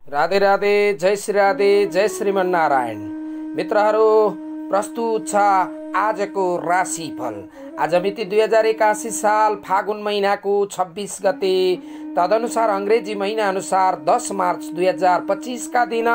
राधे राधे, जय श्रीमन नारायण। मित्रहरू, प्रस्तुत छ आजको राशिफल। आज मिति 2081 साल फागुन महिनाको 26 गते, तदनुसार अंग्रेजी महिना अनुसार 10 मार्च 2025 का दिन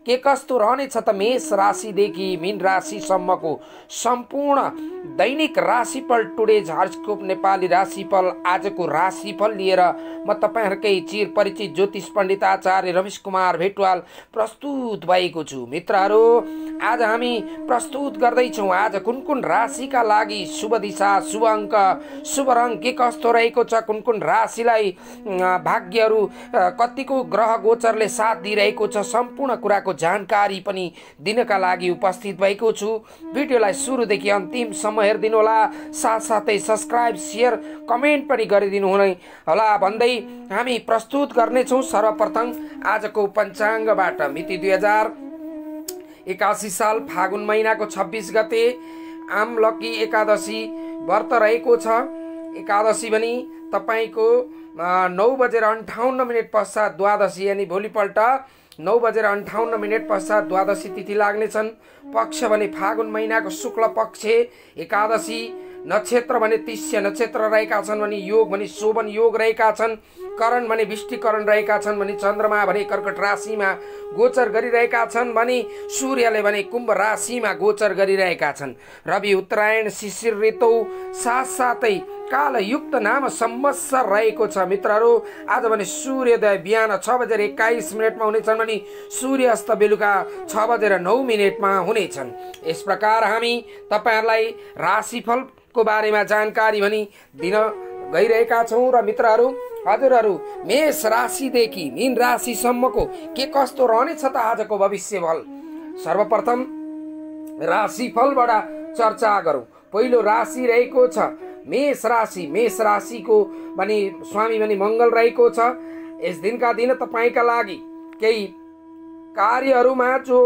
के कस्तो रहनेछ त मेष राशिदेखि मीन राशिसम्मको सम्पूर्ण दैनिक राशिफल टुडेज हर्स्कोप नेपाली राशिफल आजको राशिफल लिएर म तपाईहरुकै चिर परिचित ज्योतिष पण्डित आचार्य रमेश कुमार भेटवाल प्रस्तुत भएको छु। मित्रहरू, आज हामी प्रस्तुत गर्दैछौँ आज कुन कुन राशिका लागि शुभ दिशा, शुभ अङ्क, शुभ रङ के कस्तो रहेको छ, कुन कुन राशिलाई भाग्यहरू कतिको ग्रह गोचरले साथ दिइरहेको छ, सम्पूर्ण कुराको जानकारी पनि दिनका लागि उपस्थित भएको छु। भिडियोलाई सुरुदेखि अन्तिमसम्म हेरिदिनु होला, साथसाथै सब्स्क्राइब, शेयर, कमेन्ट पनि गरिदिनु होला भन्दै हामी प्रस्तुत गर्नेछौँ। सर्वप्रथम आजको पञ्चाङ्गबाट मिति 2081 साल फागुन महिनाको 26 गते आमलकी एकादशी व्रत रहेको छ। एकादशी पनि तपाईको 9:58 पश्चात द्वादशी, यानी भोलिपल्ट 9:58 पश्चात द्वादशी तिथि लाग्नेछन्। पक्ष भने फागुन महिनाको शुक्ल पक्ष एकादशी, नक्षत्र भने तिष्य नक्षत्र रहेका छन् भने योग भने शोभन योग रहेका छन्, करण भने वृष्टिकरण रहेका छन् भने चन्द्रमा भने कर्कट राशिमा गोचर गरिरहेका छन् भने सूर्यले भने कुम्भ राशिमा गोचर गरिरहेका छन्। रवि उत्तरायण शिशिर ऋतु साथसाथै कालयुक्त नाम संवत्सर रहेको छ। मित्रहरू, आज भने सूर्योदय बिहान 6:21 हुनेछन् भने सूर्यास्त बेलुका 6:09 हुनेछन्। यस प्रकार हामी तपाईहरुलाई राशिफलको बारेमा जानकारी भनी दिन गइरहेका छौँ। र मित्रहरू, हजुरहरू मेष राशिदेखि मीन राशिसम्मको के कस्तो रहनेछ त आजको भविष्यफल। सर्वप्रथम राशिफलबाट चर्चा गरौँ। पहिलो राशि रहेको छ मेष राशि। मेष राशिको भने स्वामी भने मङ्गल रहेको छ। यस दिनका दिन तपाईका लागि केही कार्यहरूमा जो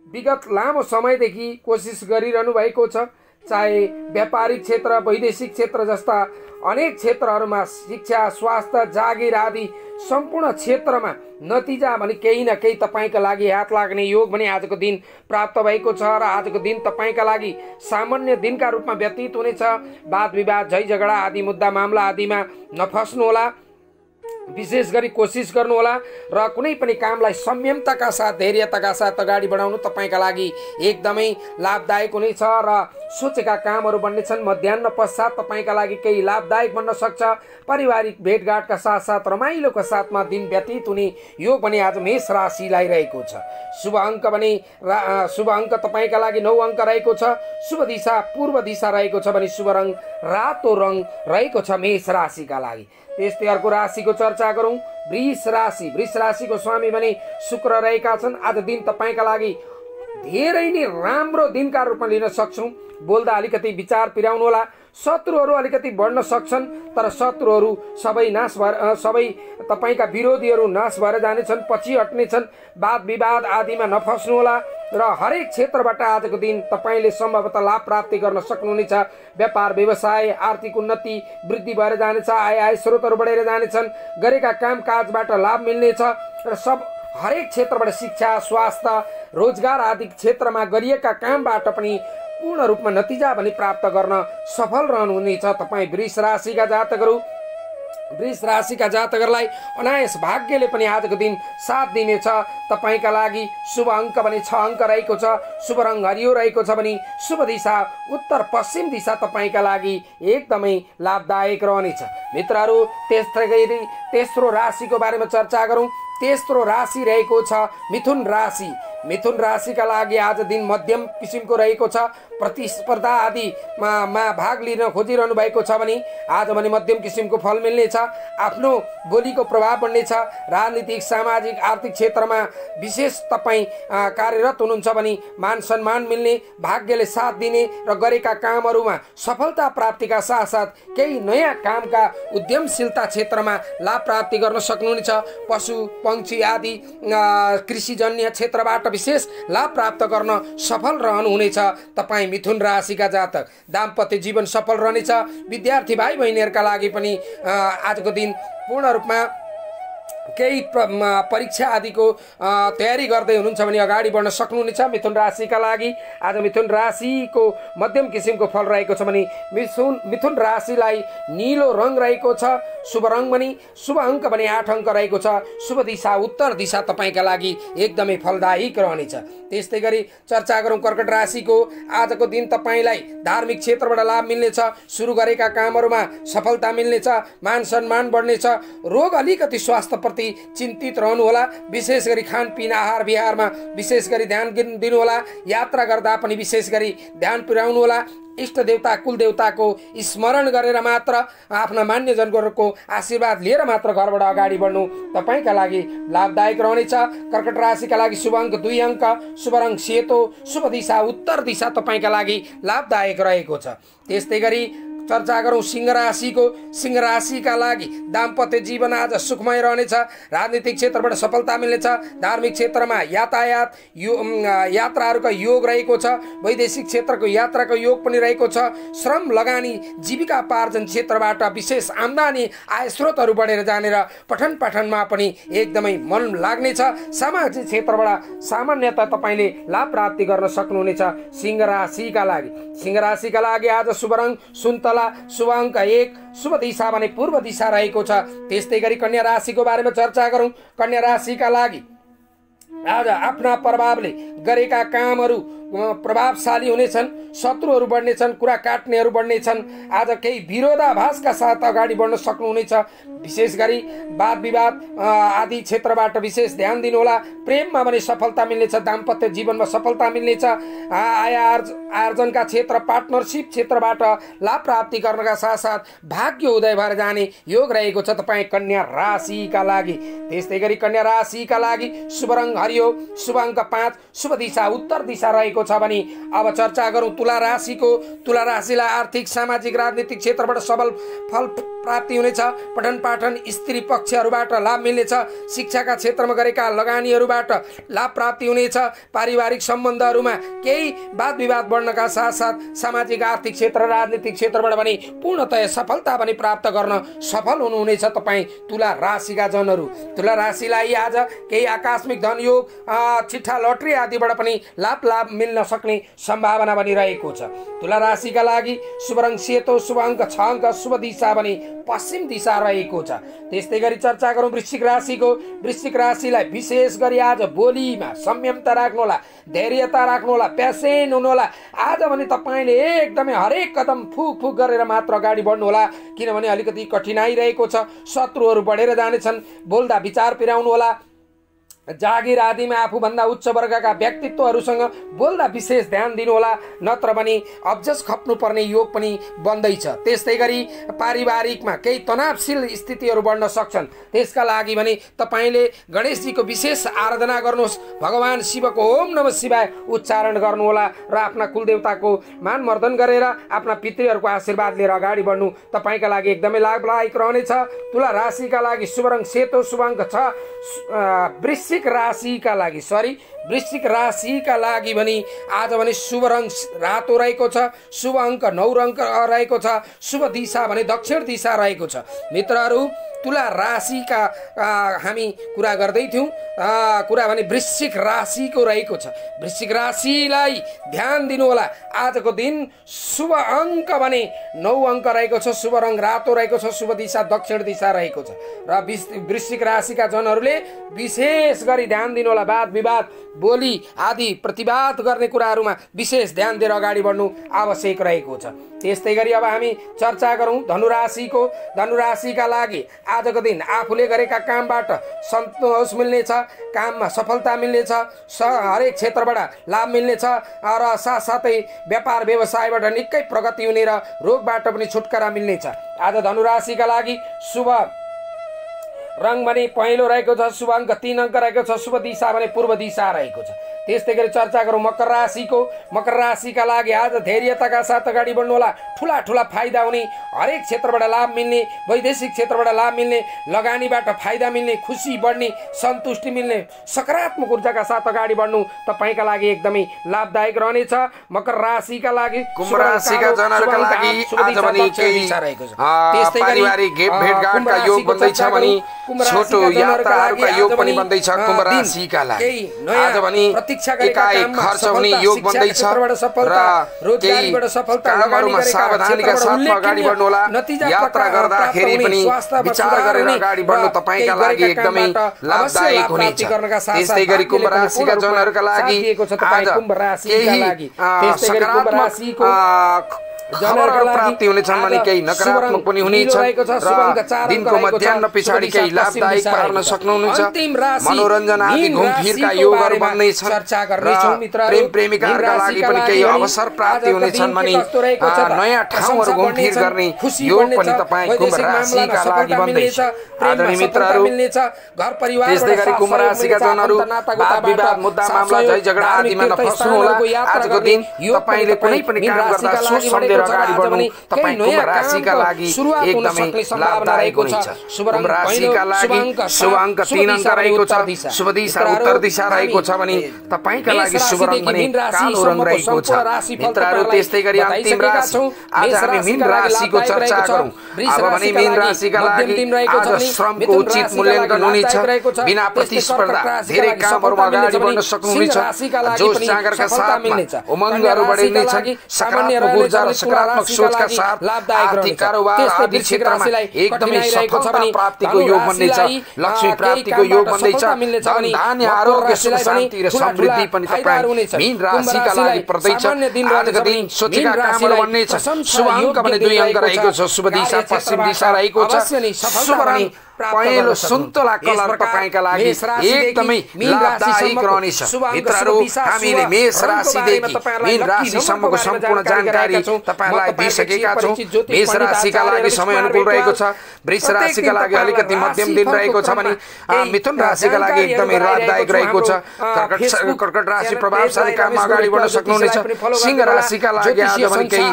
विगत लामो समयदेखि कोसिस गरिरहनु भएको छ, चाहे व्यापारिक क्षेत्र, वैदेशिक क्षेत्र जस्ता अनेक क्षेत्रहरूमा, शिक्षा, स्वास्थ्य, जागिर आदि सम्पूर्ण क्षेत्रमा नतिजा भने केही न केही तपाईका लागि हात लाग्ने योग भने आजको दिन प्राप्त भएको छ। र आजको दिन तपाईका लागि सामान्य दिनका रूपमा व्यतीत हुनेछ। वाद विवाद, झै झगडा आदि मुद्दा मामला आदिमा नफस्नु होला। विशेष गरी कोसिस गर्नुहोला र कुनै पनि कामलाई संयमताका साथ, धैर्यताका साथ अगाडि बढाउनु तपाईका लागि एकदमै लाभदायक हुनेछ र सोचेका कामहरू बन्नेछन्। मध्याह्न पश्चात तपाईका लागि केही लाभदायक बन्न सक्छ। पारिवारिक भेटघाटका साथसाथ रमाइलोका साथमा दिन व्यतीत हुने योग भने आज मेष राशिलाई रहेको छ। शुभ अङ्क भने शुभ अङ्क तपाईका लागि 9 अङ्क रहेको छ। शुभ दिशा पूर्व दिशा रहेको छ भने शुभ रङ रातो रङ रहेको छ मेष राशिका लागि। त्यस्तै अर्को राशिको चर्चा गरौँ। वृष राशि। वृष राशिको स्वामी भने शुक्र रहेका छन्। आज दिन तपाईका लागि धेरै नै राम्रो दिनका रूपमा लिन सक्छौँ। बोल्दा अलिकति विचार पिराउनु होला। शत्रुहरू अलिकति बढ्न सक्छन्, तर शत्रुहरू सबै नाश भएर, सबै तपाईका विरोधीहरू नाश भएर जानेछन्, पछि हट्नेछन्। वाद विवाद आदिमा नफस्नु होला र हरेक क्षेत्रबाट आजको दिन तपाईले सम्भवतः लाभ प्राप्ति गर्न सक्नुहुनेछ। व्यापार व्यवसाय, आर्थिक उन्नति, वृद्धि भएर जानेछ। आय स्रोतहरू बढेर जानेछन्। गरेका कामकाजबाट लाभ मिल्नेछ र हरेक क्षेत्रबाट शिक्षा, स्वास्थ्य, रोजगार आदि क्षेत्रमा गरिएका कामबाट पनि पूर्ण रूपमा नतिजा पनि प्राप्त गर्न सफल रहनुहुनेछ तपाईँ वृष राशिका जातकहरू। वृष राशिका जातकहरूलाई अनायास भाग्यले पनि आजको दिन साथ दिनेछ। तपाईका लागि शुभ अङ्क भने 6 अङ्क रहेको छ। शुभ रङ हरियो रहेको छ भने शुभ दिशा उत्तर पश्चिम दिशा तपाईका लागि एकदमै लाभदायक रहनेछ। मित्रहरू, तेस्रो राशिको बारेमा चर्चा गरौँ। तेस्रो राशि रहेको छ मिथुन राशि। मिथुन राशिका लागि आज दिन मध्यम किसिमको रहेको छ। प्रतिस्पर्धा आदिमा भाग लिन खोजिरहनु भएको छ भने आज भने मध्यम किसिमको फल मिल्नेछ। आफ्नो बोलीको प्रभाव बढ्नेछ। राजनीतिक, सामाजिक, आर्थिक क्षेत्रमा विशेष तपाईँ कार्यरत हुनुहुन्छ भने मान सम्मान मिल्ने, भाग्यले साथ दिने र गरेका कामहरूमा सफलता प्राप्तिका साथसाथ केही नयाँ कामका उद्यमशीलता क्षेत्रमा लाभ प्राप्ति गर्न सक्नुहुनेछ। पशु पंक्षी आदि कृषिजन्य क्षेत्रबाट विशेष लाभ प्राप्त गर्न सफल रहनुहुनेछ तपाईँ मिथुन राशिका जातक। दाम्पत्य जीवन सफल रहनेछ। विद्यार्थी भाइ बहिनीहरूका लागि पनि आजको दिन पूर्ण रूपमा केही परीक्षा आदिको तयारी गर्दै हुनुहुन्छ भने अगाडि बढ्न सक्नुहुनेछ। मिथुन राशिका लागि आज मिथुन राशिको मध्यम किसिमको फल रहेको छ भने मिथुन राशिलाई नीलो रङ रहेको छ। शुभ रङ भने शुभ अङ्क भने 8 अङ्क रहेको छ। शुभ दिशा उत्तर दिशा तपाईँका लागि एकदमै फलदायक रहनेछ। त्यस्तै गरी चर्चा गरौँ कर्कट राशिको। आजको दिन तपाईँलाई धार्मिक क्षेत्रबाट लाभ मिल्नेछ। सुरु गरेका कामहरूमा सफलता मिल्नेछ। मान सम्मान बढ्नेछ। रोग अलिकति स्वास्थ्यप्रति चिन्तित रहनुहोला। विशेष गरी खानपिन आहार विहारमा विशेष गरी ध्यान दिनुहोला। यात्रा गर्दा पनि विशेष गरी ध्यान पुर्याउनुहोला। इष्ट देवता कुल देवताको स्मरण गरेर मात्र आफ्ना मान्यजनहरूको आशीर्वाद लिएर मात्र घरबाट अगाडि बढ्नु तपाईँका लागि लाभदायक रहनेछ। कर्कट राशिका लागि शुभ अङ्क 2 अङ्क, शुभ रङ सेतो, शुभ दिशा उत्तर दिशा तपाईँका लागि लाभदायक रहेको छ। त्यस्तै गरी चर्चा गरौँ सिंह राशिको। सिंह राशिका लागि दाम्पत्य जीवन आज सुखमय रहनेछ। राजनीतिक क्षेत्रबाट सफलता मिल्नेछ। धार्मिक क्षेत्रमा यातायात यात्राहरूका योग रहेको छ। वैदेशिक क्षेत्रको यात्राको योग पनि रहेको छ। श्रम लगानी जीविकापार्जन क्षेत्रबाट विशेष आम्दानी आय स्रोतहरू बढेर जानेर पठन पाठनमा पनि एकदमै मन लाग्नेछ। सामाजिक क्षेत्रबाट सामान्यतः तपाईँले लाभ प्राप्ति गर्न सक्नुहुनेछ। सिंह राशिका लागि सिंह राशिका लागि आज शुभ रङ सुन्तला, शुभ अङ्क 1, शुभ दिशा भने पूर्व दिशा रहेको छ। त्यस्तै गरी कन्या राशिको बारेमा चर्चा गरौँ। कन्या राशिका लागि आज आफ्ना प्रभावले गरेका कामहरू प्रभावशाली हुनेछन्। शत्रुहरू बढ्नेछन्। कुरा काट्नेहरू बढ्नेछन्। आज केही विरोधाभासका साथ अगाडि बढ्न सक्नुहुनेछ। विशेष गरी वाद विवाद आदि क्षेत्रबाट विशेष ध्यान दिनुहोला। प्रेममा पनि सफलता मिल्नेछ। दाम्पत्य जीवनमा सफलता मिल्नेछ। आय आर्जनका क्षेत्र पार्टनरसिप क्षेत्रबाट लाभ प्राप्ति गर्नका साथसाथ भाग्य उदय भएर जाने योग रहेको छ तपाईँ कन्या राशिका लागि। त्यस्तै गरी कन्या राशिका लागि शुभ रङ हरियो, शुभ अङ्क 5, शुभ दिशा उत्तर दिशा रहेको छ भने अब चर्चा गरौँ तुला राशिको। तुला राशिलाई आर्थिक सामाजिक राजनीतिक क्षेत्रबाट सबल फल प्राप्ति हुनेछ। पठन पाठन स्त्री पक्षहरूबाट लाभ मिल्नेछ। शिक्षाका क्षेत्रमा गरेका लगानीहरूबाट लाभ प्राप्ति हुनेछ। पारिवारिक सम्बन्धहरूमा केही वाद विवाद बढ्नका साथसाथ सामाजिक आर्थिक क्षेत्र राजनीतिक क्षेत्रबाट पनि पूर्णतया सफलता पनि प्राप्त गर्न सफल हुनुहुनेछ तपाईँ तुला राशिका जनहरू। तुला राशिलाई आज केही आकस्मिक धनयोग चिट्ठा लटरी आदिबाट पनि लाभ मिल्न सक्ने सम्भावना पनि रहेको छ। तुला राशिका लागि शुभ रङ सेतो, शुभ अङ्क 6 अङ्क, शुभ दिशा भने पश्चिम दिशा रहेको छ। त्यस्तै गरी चर्चा गरौँ वृश्चिक राशिको। वृश्चिक राशिलाई विशेष गरी आज बोलीमा संयमता राख्नुहोला, धैर्यता राख्नुहोला, प्यासेन्ट हुनुहोला। आज भने तपाईँले एकदमै हरेक कदम फुक गरेर मात्र अगाडि बढ्नुहोला, किनभने अलिकति कठिनाइ रहेको छ। शत्रुहरू बढेर जानेछन्। बोल्दा विचार पिराउनुहोला। जागिर आदिमा आफूभन्दा उच्च वर्गका व्यक्तित्वहरूसँग बोल्दा विशेष ध्यान दिनुहोला, नत्र भने अब्जस खप्नुपर्ने योग पनि बन्दैछ। त्यस्तै गरी पारिवारिकमा केही तनावशील स्थितिहरू बढ्न सक्छन्। त्यसका लागि भने तपाईँले गणेशजीको विशेष आराधना गर्नुहोस्। भगवान शिवको ओम नमः शिवाय उच्चारण गर्नुहोला र आफ्ना कुलदेवताको मानमर्दन गरेर आफ्ना पितृहरूको आशीर्वाद लिएर अगाडि बढ्नु तपाईँका लागि एकदमै लाभदायक रहनेछ। तुला राशिका लागि शुभ रङ सेतो, शुभ अङ्क 6। वृश्चिक राशिका लागि भने आज भने शुभ रङ रातो रहेको छ। शुभ अङ्क 9 रहेको छ। शुभ दिशा भने दक्षिण दिशा रहेको छ। मित्रहरू तुला राशिका हामी कुरा गर्दै थियौँ। कुरा भने वृश्चिक राशिको रहेको छ। वृश्चिक राशिलाई ध्यान दिनुहोला। आजको दिन शुभ अङ्क भने 9 अङ्क रहेको छ। शुभ रङ रातो रहेको छ। शुभ दिशा दक्षिण दिशा रहेको छ र वृश्चिक राशिका जनहरूले विशेष गरी ध्यान दिनुहोला। वाद विवाद बोली आदि प्रतिवाद गर्ने कुराहरूमा विशेष ध्यान दिएर अगाडि बढ्नु आवश्यक रहेको छ। त्यस्तै गरी अब हामी चर्चा गरौँ धनुराशिको। धनुराशिका लागि आजको दिन आफूले गरेका कामबाट सन्तोष मिल्नेछ। काममा सफलता मिल्नेछ। हरेक क्षेत्रबाट लाभ मिल्नेछ र साथसाथै व्यापार व्यवसायबाट निकै प्रगति हुने र रोगबाट पनि छुटकारा मिल्नेछ। आज धनुराशिका लागि शुभ रङ भने पहेँलो रहेको छ। शुभ अङ्क 3 अङ्क रहेको छ। शुभ दिशा भने पूर्व दिशा रहेको छ। त्यस्तै गरी चर्चा गरौँ मकर राशिको। मकर राशिका लागि आज धैर्यताका साथ अगाडि बढ्नुहोला। ठुला फाइदा हुने, हरेक क्षेत्रबाट लाभ मिल्ने, वैदेशिक क्षेत्रबाट लाभ मिल्ने, लगानीबाट फाइदा मिल्ने, खुसी बढ्ने, सन्तुष्टि मिल्ने, सकारात्मक ऊर्जाका साथ अगाडि बढ्नु तपाईँका लागि एकदमै लाभदायक रहनेछ। मकर राशिका लागि कुम्भ राशिका जनहरूका लागि आज भने केही पारिवारिक भेटघाटका योग बन्दैछ भने छोटो यात्राहरूका योग पनि बन्दैछ कुम्भ राशिका लागि। आज भने एकाएक खर्च हुने योग बन्दैछ र केही कामहरूमा सावधानीका साथमा अगाडि बढ्नु होला। यात्रा गर्दाखेरि पनि विचार गरेर अगाडि बढ्नु तपाईका लागि एकदमै लाभदायक हुनेछ। त्यस्तै गरी कुम्भ राशिका जनहरूका लागि आज केही सकारात्मक खबरहरू प्राप्ति हुनेछन् भने केही नकारात्मक पनि हुनेछ र दिनको मध्याह्न पछाडि केही लाभदायक पार्न सक्नुहुनेछ। मनोरञ्जन आदि घुमफिरका योगहरू बन्दैछन् र प्रेम प्रेमिकाहरूका लागि पनि केही अवसर प्राप्ति हुनेछन् भने नयाँ ठाउँहरू घुमफिर गर्ने योग पनि तपाईँ कुम्भ राशिका लागि बन्दैछ। आदरणीय मित्रहरू, त्यस्तै गरी कुम्भ राशिका जनहरू वाद विवाद मुद्दा मामला झै झगडा आदिमा नफस्नु होला। आजको दिन तपाईले कुनै पनि काम गर्दा सोच सम्झेर अगाडि बढ्नु तपाईँ कुम्भ राशिका लागि एकदमै लाभदायक हुनेछ। कुम्भ राशिका लागि शुभ अङ्क 3 अङ्क रहेको छ, शुभ दिशा उत्तर दिशा रहेको छ भने तपाईका लागि शुभ रङ भने कालो रङ रहेको छ। मित्रहरू, त्यस्तै गरी अन्तिम राशि आज हामी मीन राशिको चर्चा गरौँ। अब भने मीन राशिका लागि आज श्रमको उचित मूल्याङ्कन हुनेछ। बिना प्रतिस्पर्धा धेरै कामहरूमा अगाडि बढ्न सक्नुहुनेछ। जोश जागरका साथमा उमङ्गहरू बढ्नेछन्। सकारात्मक ऊर्जा र सकारात्मक सोचका साथ आर्थिक कारोबार आदि क्षेत्रमा एकदमै सफलता प्राप्तिको योग बन्नेछ। लक्ष्मी प्राप्तिको योग बन्दैछ। धन धान्य आरोग्य सुख शान्ति र समृद्धि पनि तपाईँ मीन राशिका लागि पर्दैछ। आजको दिन सोचेका कामहरू बन्नेछ। शुभ अङ्क भने 2 अङ्क रहेको छ, शुभ दिशा पश्चिम दिशा रहेको छ, शुभ रङ पहेँलो सुन्तला कलर तपाईका लागि एकदमै लाभदायक रहनेछ। मित्रहरू, हामीले मेष राशिदेखि मीन राशिसम्मको सम्पूर्ण जानकारी तपाईलाई दिइसकेका छौँ। मेष राशिका लागि समय अनुकूल रहेको छ। वृष राशिका लागि अलिकति मध्यम दिन रहेको छ भने मिथुन राशिका लागि एकदमै लाभदायक रहेको छ। कर्कट राशि प्रभावशाली काममा अगाडि बढ्न सक्नुहुनेछ। सिंह राशिका लागि आज भने केही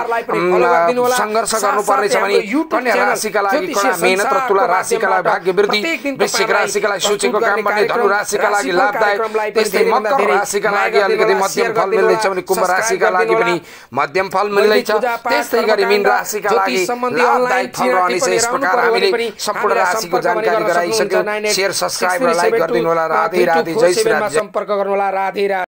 सङ्घर्ष गर्नुपर्नेछ भने कन्या राशिका लागि कडा मेहनत र तुला राशिका लागि भाग्य वृद्धि, वृश्चिक राशिका लागि सोचेको काम बन्ने, धनु राशिका लागि लाभदायक, त्यस्तै मकर राशिका लागि अलिकति मध्यम फल मिल्दैछ भने कुम्भ राशिका लागि पनि मध्यम फल मिल्दैछ। त्यस्तै गरी मीन राशिका लागि लाभदायक फल रहनेछ। यस प्रकार हामीले सम्पूर्ण राशिको जानकारी गराइसक्यौँ। शेयर, सब्स्क्राइब र लाइक गरिदिनु होला। राधे राधे, जय श्री राम। सम्पर्क गर्नु होला। राधे राधे।